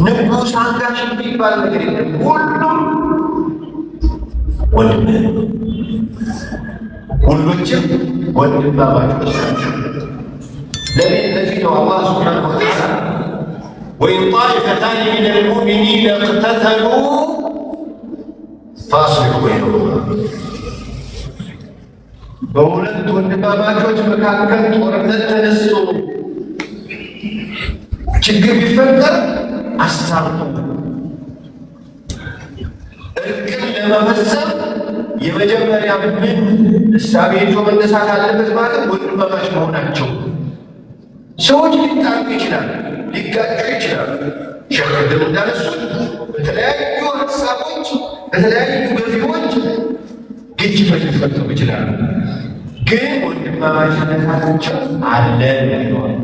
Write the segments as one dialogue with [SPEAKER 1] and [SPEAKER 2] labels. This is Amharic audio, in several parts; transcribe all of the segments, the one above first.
[SPEAKER 1] ንጉሥ አንጋሽ የሚባል ነገር የለም። ሁሉም ወንድም ሁሎችም ወንድማማቾች ናቸው። ለዚህ ነው አላህ ሱብሓነሁ ወተዓላ ወኢን ጣኢፈታኒ ሚነል ሙእሚኒነ እቅተተሉ ፈአስሊሑ በይነሁማ በሁለት ወንድማማቾች መካከል ጦርነት ተነስቶ ችግር ቢፈጠር አስታርቁ። እርቅን ለመፈጸም የመጀመሪያ ምን እሳቤ ይዞ መነሳት አለበት ማለት ወንድማማች መሆናቸው። ሰዎች ሊጣሉ ይችላሉ፣ ሊጋጩ ይችላሉ። ሸክም እንዳነሱት በተለያዩ ሀሳቦች በተለያዩ ገፊዎች ግጭቶች ሊፈጠሩ ይችላሉ። ግን ወንድማማችነታቸው አለ ይለዋል።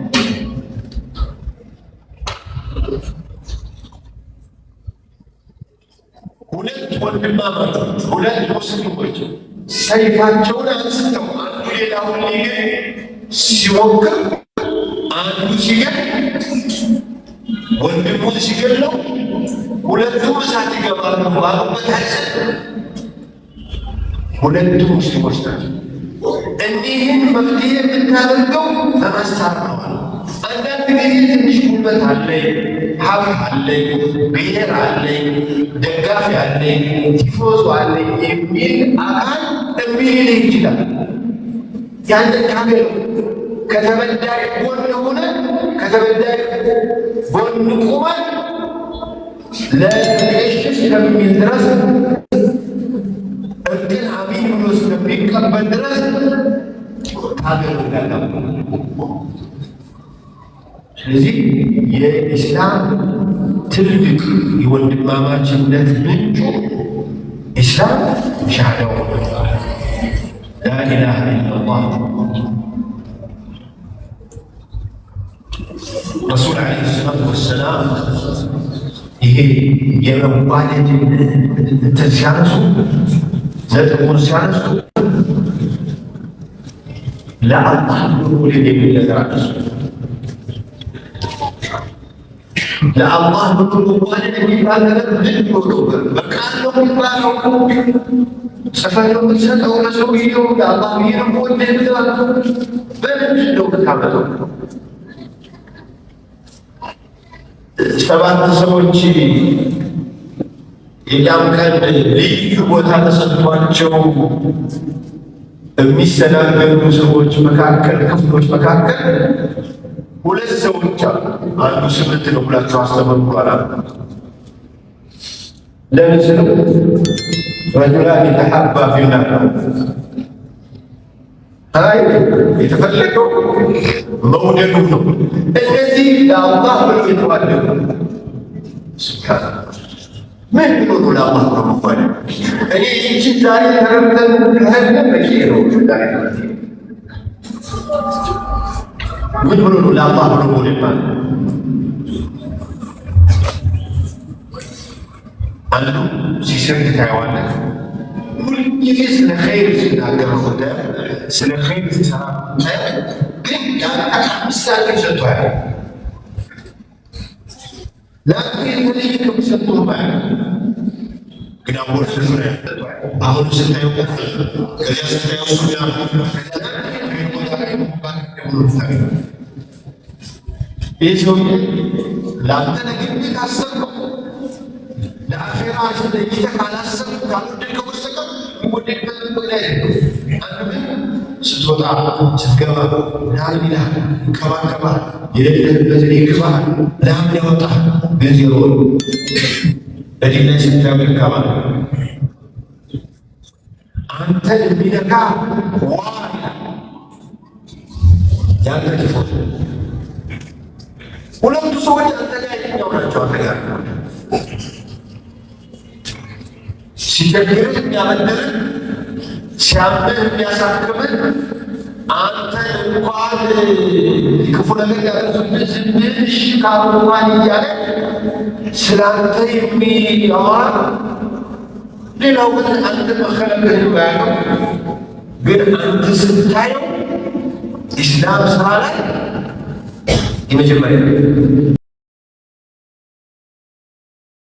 [SPEAKER 1] ሁለት ወንድማማቾች ሁለት ሙስሊሞች ሰይፋቸውን አንስተው አንዱ ሌላውን ሊገል ሲሞክር አንዱ ሲገል ወንድሙን ሲገለው ሁለቱም እሳት ይገባሉ። ባሉበት አይሰጥ ሁለቱ ሙስሊሞች ናቸው። እኒህን መፍትሄ የምታደርገው በማስታረቅ ነው። አንዳንድ ጊዜ ትንሽ ጉልበት አለኝ፣ ሀብት አለኝ፣ ብሔር አለኝ፣ ደጋፊ አለኝ፣ ቲፎዞ አለኝ የሚል አካል የሚል ይችላል። ያንን ካገር ከተበዳይ ጎን ሆነ ከተበዳይ ጎን ቁመን ለሽሽ ከሚል ድረስ እርግን አሚን ብሎ እስከሚቀበል ድረስ ታገር እንዳለው። ስለዚህ የኢስላም ትልቅ የወንድማማችነት ምንጩ ኢስላም ሻሃዳው ላኢላሃ ኢለላህ ረሱል ዓለይሂ ሰላቱ ወሰላም ይሄ የመዋደድ እንትን ሲያነሱ ነጥቡን ሲያነሱ ለአላህ ብሎ የሚል ነገር አነሱ። ለአላህ ብሎ መዋደድ የሚባል ነገር ምን ብሎ በቃል ነው የሚባለው? ጽፈት ነው የምትሰጠው ለሰውየው? ለአላህ ብዬ ነው የምወደህ ብለህ በምንድን ነው የምታመጠው? ሰባት ሰዎች የቂያም ቀን ልዩ ቦታ ተሰጥቷቸው የሚሰናገዱ ሰዎች መካከል ክፍሎች መካከል ሁለት ሰዎች አሉ። አንዱ ስምንት ነው ብላችሁ አስተምሯል። ለምን ስለ ረጁላን የተሐባ ፊላህ አይ የተፈለገው መውደዱ ነው። እነዚህ ለአላህ ብለው የተዋደዱ ምን ብሎ ለአላህ ብሎ መዋደድ? እኔ ይህችን ዛሬ ተረብተን ከህለ በቂ ነው። ምን ብሎ ለአላህ ብሎ መውደድ ማለት? አንዱ ሲሰግድ ታየዋለህ፣ ሁልጊዜ ስለ ኸይር ሲናገር ሆነ ስለ ኸይር ሲሰራ ግን ምሳሌ ሰጥቷል። ለአንዱ የተለየ ክም ሰጥቶ ግን አቦር ስፍራ አሁን ስታየው ከዚያ ስታየው ሱና ይህ ሰውዬ ለአንተ ለግድ ካሰብከው ለአኼራ ለይተህ ካላሰብክ ካልወደድከው በስተቀር የሚወደድበት ምክንያት የለውም። ስትወጣ ስትገባ ምናምን ይልሃል፣ ይንከባከባል፣ የሌለህበትን ይክባል፣ ምናምን ያወጣል። ግን ዜሮ በዲን ላይ ስታየው ይከባል። አንተን የሚነካ ዋ ያንተ ቲፎዞ። ሁለቱ ሰዎች አንተ ጋር የትኛው ናቸው? አንተ ጋር ሲቸግርህ የሚያበድርህ ሲያምህ የሚያሳክምህ አንተ እንኳን ክፉ ነገር ያደረሱብህ ትንሽ ካሉ እንኳን እያለ ስለ አንተ የሚያወራ ሌላው ግን አንተ መከለክህን ባያለው ግን አንተ ስታየው ኢስላም ስራ ላይ የመጀመሪያ